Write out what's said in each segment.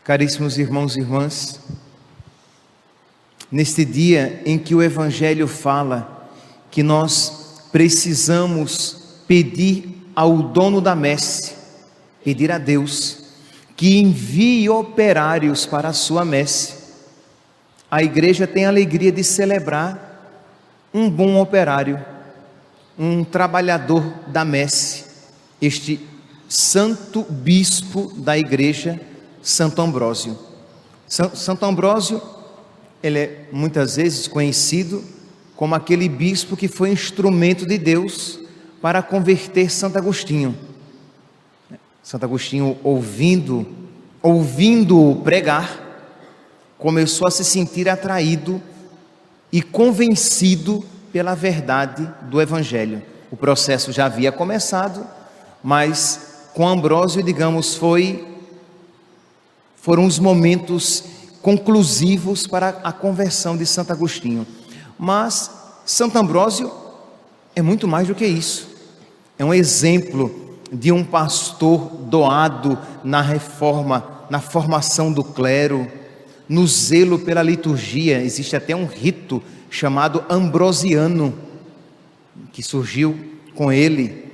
Caríssimos irmãos e irmãs, neste dia em que o Evangelho fala que nós precisamos pedir ao dono da messe, pedir a Deus que envie operários para a sua messe, a igreja tem a alegria de celebrar um bom operário, um trabalhador da messe, este santo bispo da igreja, Santo Ambrósio. Santo Ambrósio, ele é muitas vezes conhecido como aquele bispo que foi instrumento de Deus para converter Santo Agostinho. Santo Agostinho, ouvindo-o pregar, começou a se sentir atraído e convencido pela verdade do Evangelho. O processo já havia começado, mas com Ambrósio, digamos, foram os momentos conclusivos para a conversão de Santo Agostinho. Mas Santo Ambrósio é muito mais do que isso. É um exemplo de um pastor doado na reforma, na formação do clero, no zelo pela liturgia. Existe até um rito chamado ambrosiano, que surgiu com ele,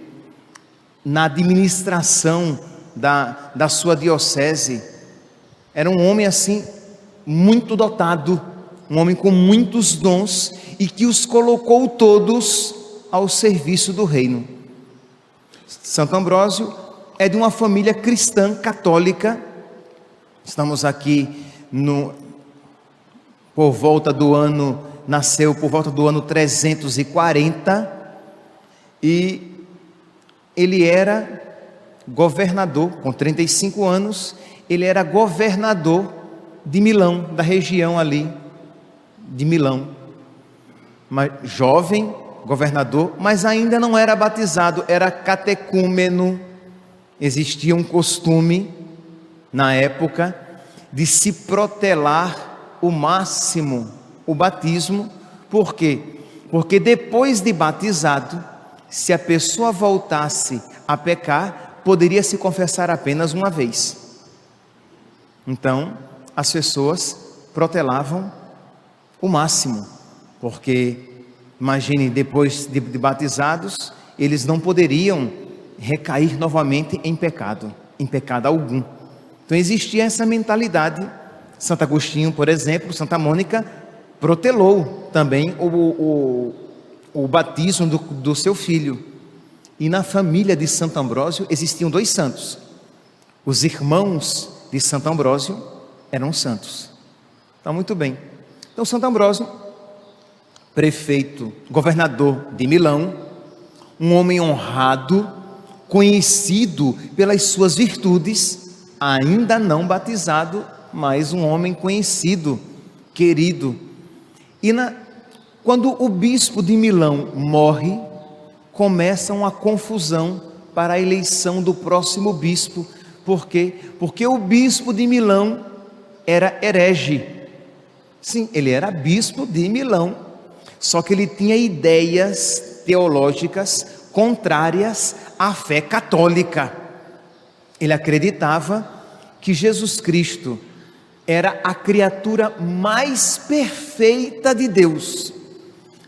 na administração da sua diocese. Era um homem assim, muito dotado, um homem com muitos dons e que os colocou todos ao serviço do reino. Santo Ambrósio é de uma família cristã católica. Estamos aqui nasceu por volta do ano 340 e ele era governador, com 35 anos, ele era governador de Milão, da região ali de Milão, mas jovem governador, mas ainda não era batizado, era catecúmeno. Existia um costume na época de se protelar o máximo o batismo. Por quê? Porque depois de batizado, se a pessoa voltasse a pecar, poderia se confessar apenas uma vez. Então, as pessoas protelavam o máximo, porque, imagine, depois de batizados, eles não poderiam recair novamente em pecado algum. Então, existia essa mentalidade. Santo Agostinho, por exemplo, Santa Mônica, protelou também o batismo do seu filho. E na família de Santo Ambrósio existiam dois santos. Os irmãos de Santo Ambrósio eram santos. Então, muito bem. Então, Santo Ambrósio, prefeito, governador de Milão, um homem honrado, conhecido pelas suas virtudes, ainda não batizado, mas um homem conhecido, querido. E quando o bispo de Milão morre, começa uma confusão para a eleição do próximo bispo. Por quê? Porque o bispo de Milão era herege. Sim, ele era bispo de Milão, só que ele tinha ideias teológicas contrárias à fé católica. Ele acreditava que Jesus Cristo era a criatura mais perfeita de Deus,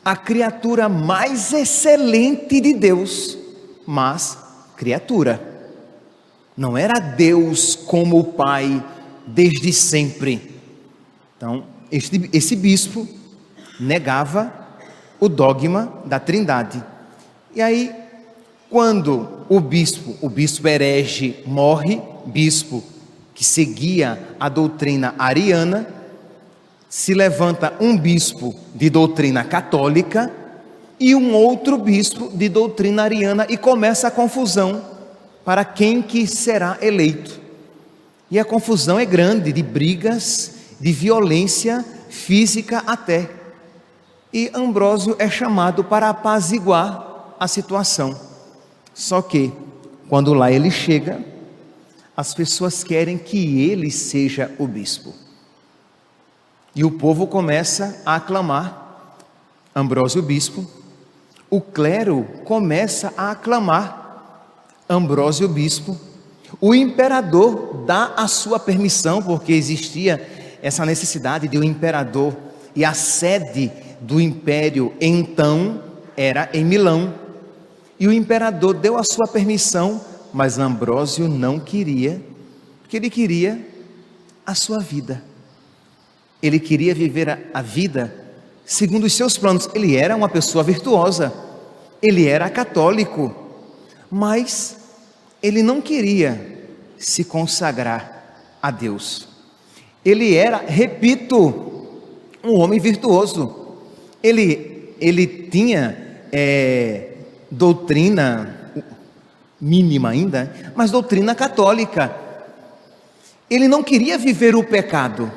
a criatura mais excelente de Deus, mas criatura. Não era Deus como o Pai desde sempre. Então, esse bispo negava o dogma da Trindade. E aí, quando o bispo herege morre, bispo que seguia a doutrina ariana, se levanta um bispo de doutrina católica e um outro bispo de doutrina ariana, e começa a confusão para quem que será eleito. E a confusão é grande, de brigas, de violência física até. E Ambrósio é chamado para apaziguar a situação. Só que, quando lá ele chega, as pessoas querem que ele seja o bispo. E o povo começa a aclamar Ambrósio bispo. O clero começa a aclamar Ambrósio bispo. O imperador dá a sua permissão, porque existia essa necessidade de um imperador, e a sede do império então era em Milão. E o imperador deu a sua permissão, mas Ambrósio não queria, porque ele queria a sua vida. Ele queria viver a vida segundo os seus planos. Ele era uma pessoa virtuosa, ele era católico, mas ele não queria se consagrar a Deus. Ele era, repito, um homem virtuoso. Ele tinha doutrina mínima ainda, mas doutrina católica. Ele não queria viver o pecado,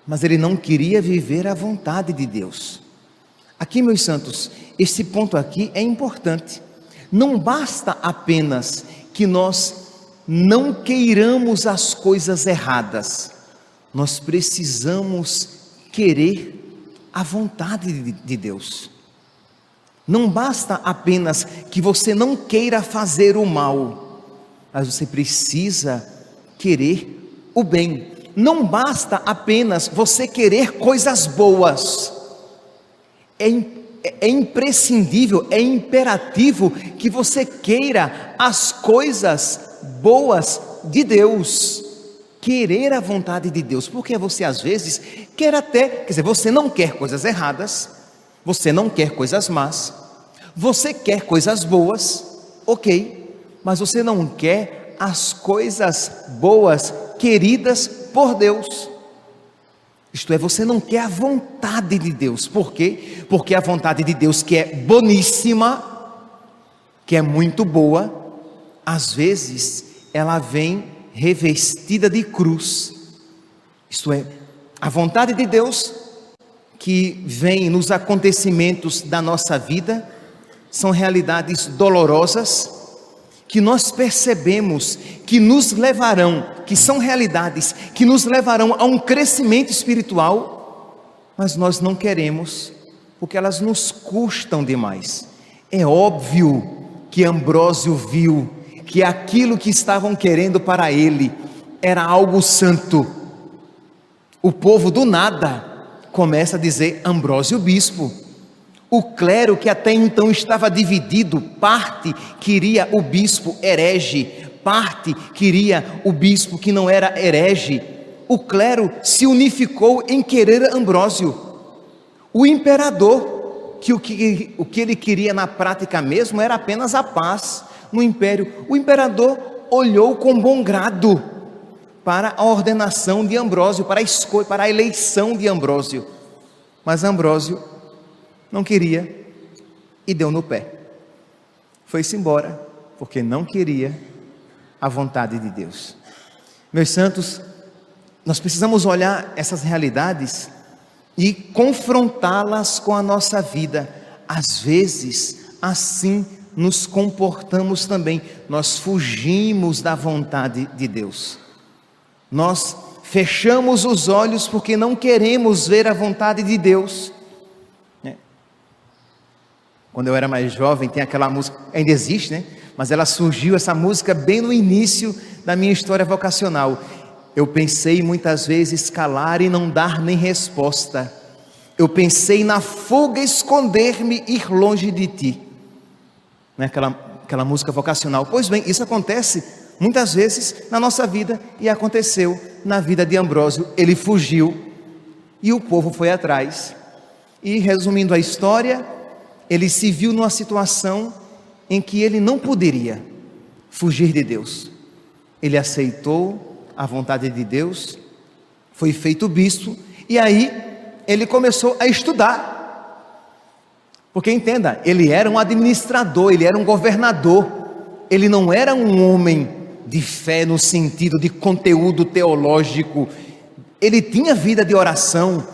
mas ele não queria viver a vontade de Deus. Aqui, meus santos, esse ponto aqui é importante. Não basta apenas que nós não queiramos as coisas erradas, nós precisamos querer a vontade de Deus. Não basta apenas que você não queira fazer o mal, mas você precisa querer o bem. Não basta apenas você querer coisas boas. É imprescindível, é imperativo que você queira as coisas boas de Deus. Querer a vontade de Deus, porque você às vezes quer até, quer dizer, você não quer coisas erradas, você não quer coisas más, você quer coisas boas, ok, mas você não quer as coisas boas queridas por Deus. Isto é, você não quer a vontade de Deus. Por quê? Porque a vontade de Deus, que é boníssima, que é muito boa, às vezes ela vem revestida de cruz. Isto é, a vontade de Deus que vem nos acontecimentos da nossa vida são realidades dolorosas que nós percebemos que nos levarão, que são realidades que nos levarão a um crescimento espiritual, mas nós não queremos, porque elas nos custam demais. É óbvio que Ambrósio viu que aquilo que estavam querendo para ele era algo santo. O povo do nada começa a dizer Ambrósio bispo. O clero, que até então estava dividido, parte queria o bispo herege, parte queria o bispo que não era herege. O clero se unificou em querer Ambrósio. O imperador, que o que ele queria na prática mesmo era apenas a paz no império. O imperador olhou com bom grado para a ordenação de Ambrósio, para a eleição de Ambrósio. Mas Ambrósio não queria e deu no pé. Foi-se embora, porque não queria a vontade de Deus. Meus santos, nós precisamos olhar essas realidades e confrontá-las com a nossa vida. Às vezes, assim nos comportamos também. Nós fugimos da vontade de Deus. Nós fechamos os olhos porque não queremos ver a vontade de Deus. Quando eu era mais jovem, tem aquela música, ainda existe, né? Mas ela surgiu, essa música, bem no início da minha história vocacional. Eu pensei muitas vezes calar e não dar nem resposta. Eu pensei na fuga esconder-me, ir longe de ti. Não é aquela música vocacional? Pois bem, isso acontece muitas vezes na nossa vida, e aconteceu na vida de Ambrósio. Ele fugiu e o povo foi atrás. E resumindo a história, ele se viu numa situação em que ele não poderia fugir de Deus. Ele aceitou a vontade de Deus, foi feito bispo, e aí ele começou a estudar. Porque entenda, ele era um administrador, ele era um governador, ele não era um homem de fé no sentido de conteúdo teológico. Ele tinha vida de oração,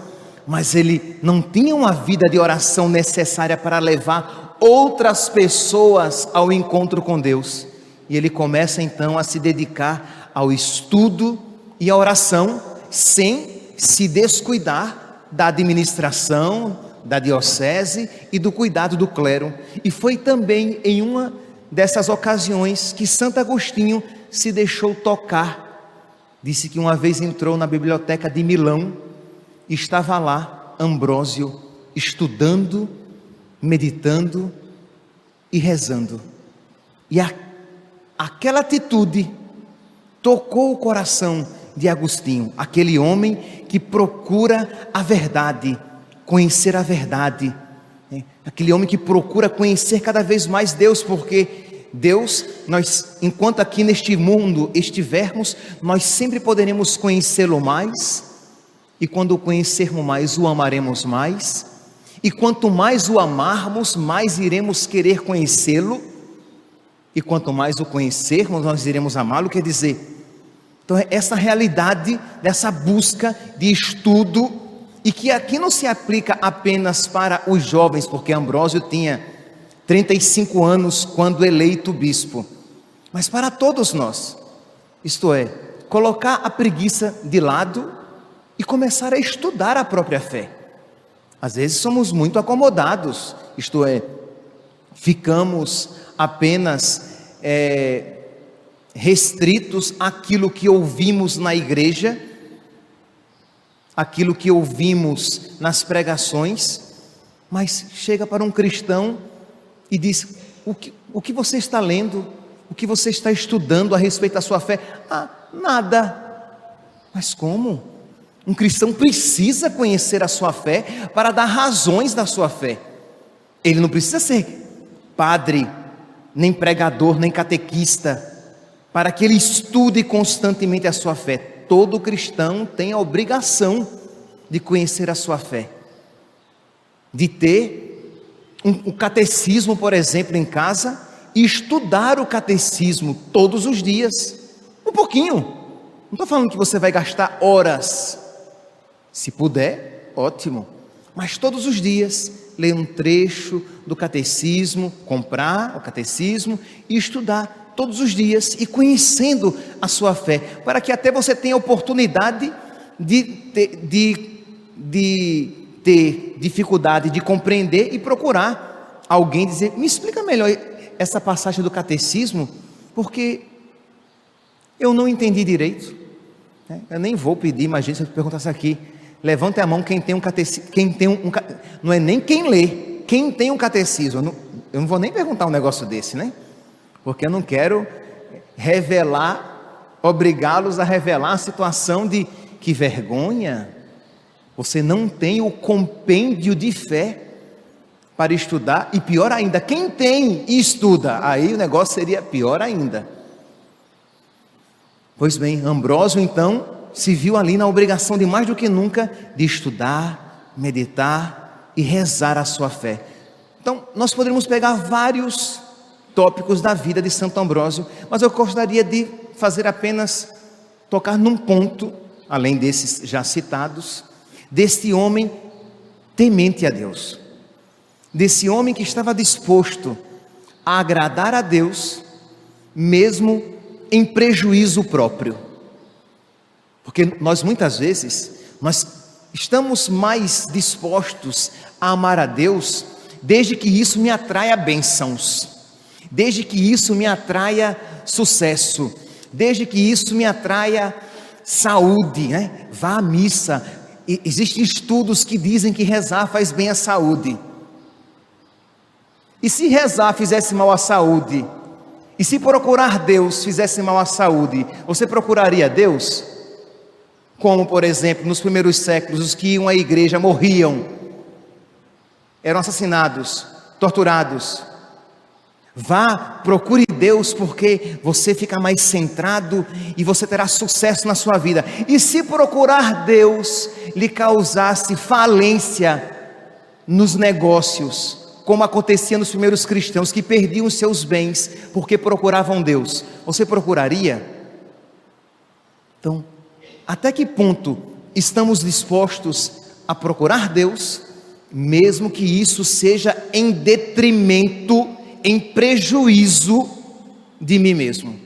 mas ele não tinha uma vida de oração necessária para levar outras pessoas ao encontro com Deus. E ele começa então a se dedicar ao estudo e à oração, sem se descuidar da administração, da diocese e do cuidado do clero. E foi também em uma dessas ocasiões que Santo Agostinho se deixou tocar. Disse que uma vez entrou na biblioteca de Milão e estava lá Ambrósio estudando, meditando e rezando. E aquela atitude tocou o coração de Agostinho, aquele homem que procura a verdade, conhecer a verdade, né? Aquele homem que procura conhecer cada vez mais Deus, porque Deus, nós, enquanto aqui neste mundo estivermos, nós sempre poderemos conhecê-lo mais, e quando o conhecermos mais, o amaremos mais, e quanto mais o amarmos, mais iremos querer conhecê-lo, e quanto mais o conhecermos, nós iremos amá-lo. Quer dizer, então essa realidade dessa busca de estudo, e que aqui não se aplica apenas para os jovens, porque Ambrósio tinha 35 anos quando eleito bispo, mas para todos nós, isto é, colocar a preguiça de lado e começar a estudar a própria fé. Às vezes somos muito acomodados, isto é, ficamos apenas restritos àquilo que ouvimos na igreja, aquilo que ouvimos nas pregações, mas chega para um cristão e diz: o que você está lendo? O que você está estudando a respeito da sua fé? Ah, nada. Mas como? Um cristão precisa conhecer a sua fé para dar razões da sua fé. Ele não precisa ser padre, nem pregador, nem catequista, para que ele estude constantemente a sua fé. Todo cristão tem a obrigação de conhecer a sua fé, de ter um catecismo, por exemplo, em casa, e estudar o catecismo todos os dias, um pouquinho. Não estou falando que você vai gastar horas, se puder, ótimo, mas todos os dias, ler um trecho do catecismo, comprar o catecismo e estudar todos os dias, e conhecendo a sua fé, para que até você tenha oportunidade de ter dificuldade de compreender e procurar alguém dizer: me explica melhor essa passagem do catecismo, porque eu não entendi direito. Eu nem vou pedir, imagina se eu perguntasse aqui: levante a mão quem tem um catecismo, não é nem quem lê, quem tem um catecismo. Eu não vou nem perguntar um negócio desse, né? Porque eu não quero obrigá-los a revelar a situação de que vergonha, você não tem o compêndio de fé para estudar, e pior ainda, quem tem e estuda, aí o negócio seria pior ainda. Pois bem, Ambrósio então se viu ali na obrigação de mais do que nunca de estudar, meditar e rezar a sua fé. Então nós poderíamos pegar vários tópicos da vida de Santo Ambrósio, mas eu gostaria de tocar num ponto, além desses já citados, deste homem temente a Deus, desse homem que estava disposto a agradar a Deus, mesmo em prejuízo próprio. Porque nós muitas vezes, nós estamos mais dispostos a amar a Deus, desde que isso me atraia bênçãos, desde que isso me atraia sucesso, desde que isso me atraia saúde, né? Vá à missa. Existem estudos que dizem que rezar faz bem à saúde. E se rezar fizesse mal à saúde, e se procurar Deus fizesse mal à saúde, você procuraria Deus? Como, por exemplo, nos primeiros séculos, os que iam à igreja morriam, eram assassinados, torturados. Vá, procure Deus, porque você fica mais centrado e você terá sucesso na sua vida. E se procurar Deus lhe causasse falência nos negócios, como acontecia nos primeiros cristãos que perdiam os seus bens porque procuravam Deus, você procuraria? Então, até que ponto estamos dispostos a procurar Deus, mesmo que isso seja em detrimento, em prejuízo de mim mesmo?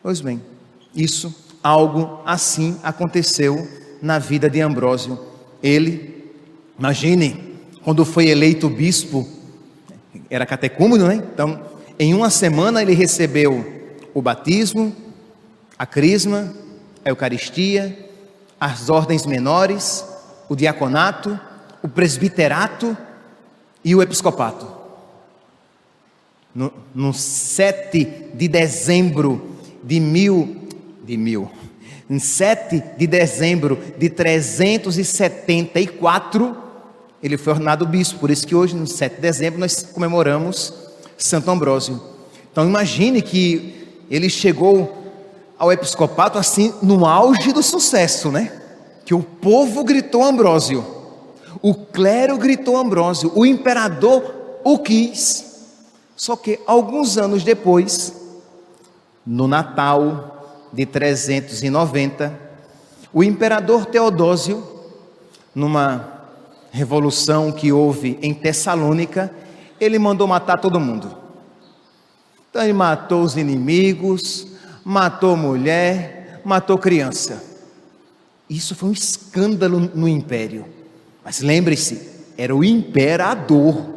Pois bem, algo assim aconteceu na vida de Ambrósio. Ele, imagine, quando foi eleito bispo, era catecúmeno, né? Então, em uma semana ele recebeu o batismo, A crisma, a Eucaristia, as ordens menores, o diaconato, o presbiterato e o episcopato. No 7 de dezembro em 7 de dezembro de 374, ele foi ordenado bispo. Por isso que hoje, no 7 de dezembro, nós comemoramos Santo Ambrósio. Então imagine que ele chegou ao episcopato assim, no auge do sucesso, né? Que o povo gritou Ambrósio, o clero gritou Ambrósio, o imperador o quis. Só que alguns anos depois, no Natal de 390, o imperador Teodósio, numa revolução que houve em Tessalônica, ele mandou matar todo mundo. Então ele matou os inimigos, matou mulher, matou criança. Isso foi um escândalo no império. Mas lembre-se, era o imperador.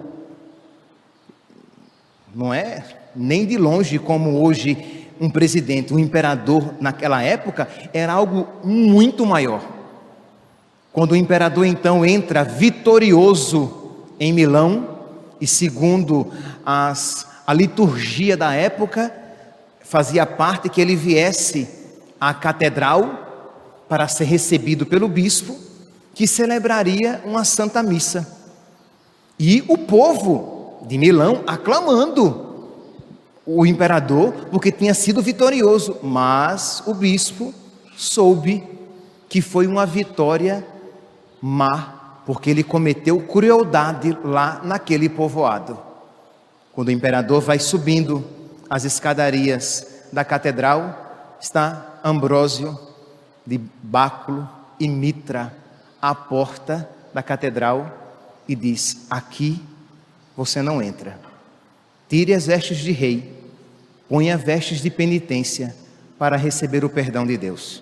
Não é nem de longe como hoje um presidente. Um imperador naquela época era algo muito maior. Quando o imperador então entra vitorioso em Milão, e segundo a liturgia da época, fazia parte que ele viesse à catedral para ser recebido pelo bispo, que celebraria uma santa missa. E o povo de Milão aclamando o imperador, porque tinha sido vitorioso. Mas o bispo soube que foi uma vitória má, porque ele cometeu crueldade lá naquele povoado. Quando o imperador vai subindo as escadarias da catedral, está Ambrósio de báculo e mitra à porta da catedral e diz: aqui você não entra. Tire as vestes de rei, ponha vestes de penitência para receber o perdão de Deus.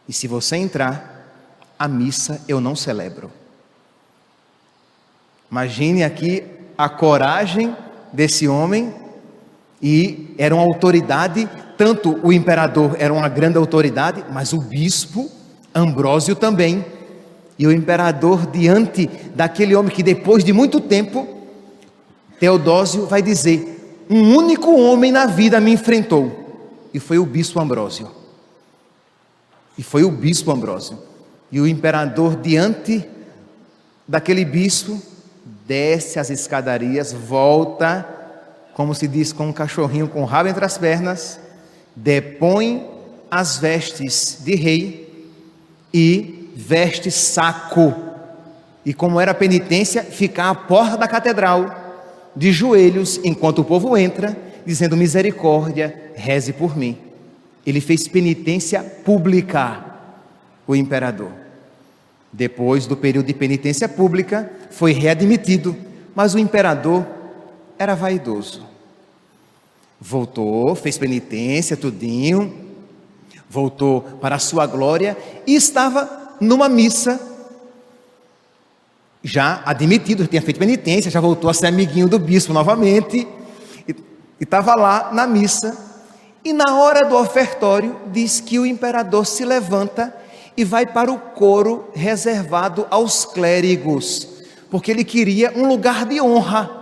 E se você entrar, a missa eu não celebro. Imagine aqui a coragem desse homem. E era uma autoridade, tanto o imperador era uma grande autoridade, mas o bispo Ambrósio também. E o imperador, diante daquele homem que depois de muito tempo, Teodósio vai dizer: um único homem na vida me enfrentou, e foi o bispo Ambrósio. E o imperador, diante daquele bispo, desce as escadarias, volta, como se diz, com um cachorrinho com o rabo entre as pernas, depõe as vestes de rei e veste saco. E como era penitência, fica à porta da catedral, de joelhos, enquanto o povo entra, dizendo: misericórdia, reze por mim. Ele fez penitência pública, o imperador. Depois do período de penitência pública, foi readmitido, mas o imperador era vaidoso. Voltou, fez penitência, tudinho, voltou para a sua glória e estava numa missa, já admitido, tinha feito penitência, já voltou a ser amiguinho do bispo novamente, e estava lá na missa, e na hora do ofertório, diz que o imperador se levanta e vai para o coro reservado aos clérigos, porque ele queria um lugar de honra,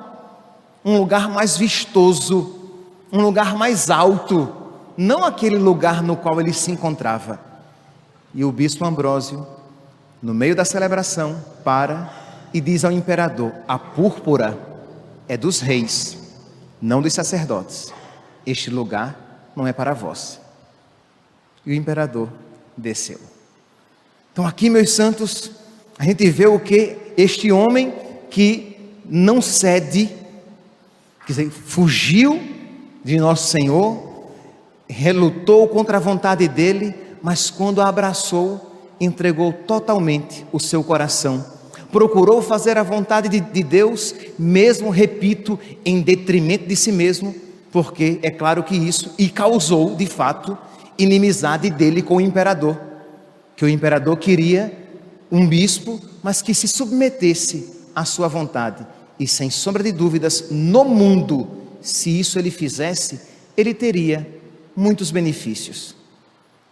um lugar mais vistoso, um lugar mais alto, não aquele lugar no qual ele se encontrava. E o bispo Ambrósio, no meio da celebração, para e diz ao imperador: a púrpura é dos reis, não dos sacerdotes. Este lugar não é para vós. E o imperador desceu. Então aqui, meus santos, a gente vê o que? Este homem que não cede, quer dizer, fugiu de nosso Senhor, relutou contra a vontade dele, mas quando a abraçou, entregou totalmente o seu coração, procurou fazer a vontade de Deus, mesmo, repito, em detrimento de si mesmo, porque é claro que isso, e causou de fato inimizade dele com o imperador, que o imperador queria um bispo, mas que se submetesse à sua vontade, e sem sombra de dúvidas, no mundo, se isso ele fizesse, ele teria muitos benefícios.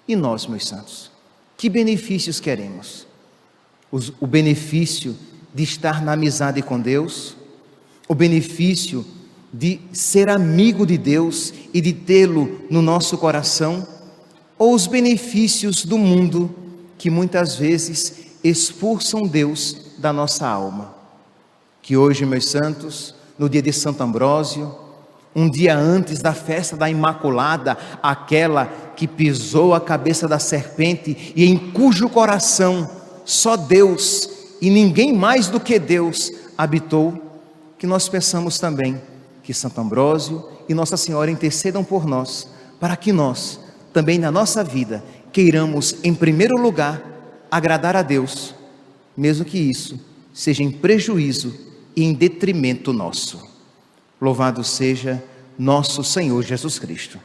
E nós, meus santos, que benefícios queremos? O benefício de estar na amizade com Deus, o benefício de ser amigo de Deus e de tê-lo no nosso coração, ou os benefícios do mundo que muitas vezes expulsam Deus da nossa alma? Que hoje, meus santos, no dia de Santo Ambrósio, um dia antes da festa da Imaculada, aquela que pisou a cabeça da serpente e em cujo coração só Deus e ninguém mais do que Deus habitou, que nós pensamos também que Santo Ambrósio e Nossa Senhora intercedam por nós, para que nós, também na nossa vida, queiramos em primeiro lugar agradar a Deus, mesmo que isso seja em prejuízo e em detrimento nosso. Louvado seja nosso Senhor Jesus Cristo.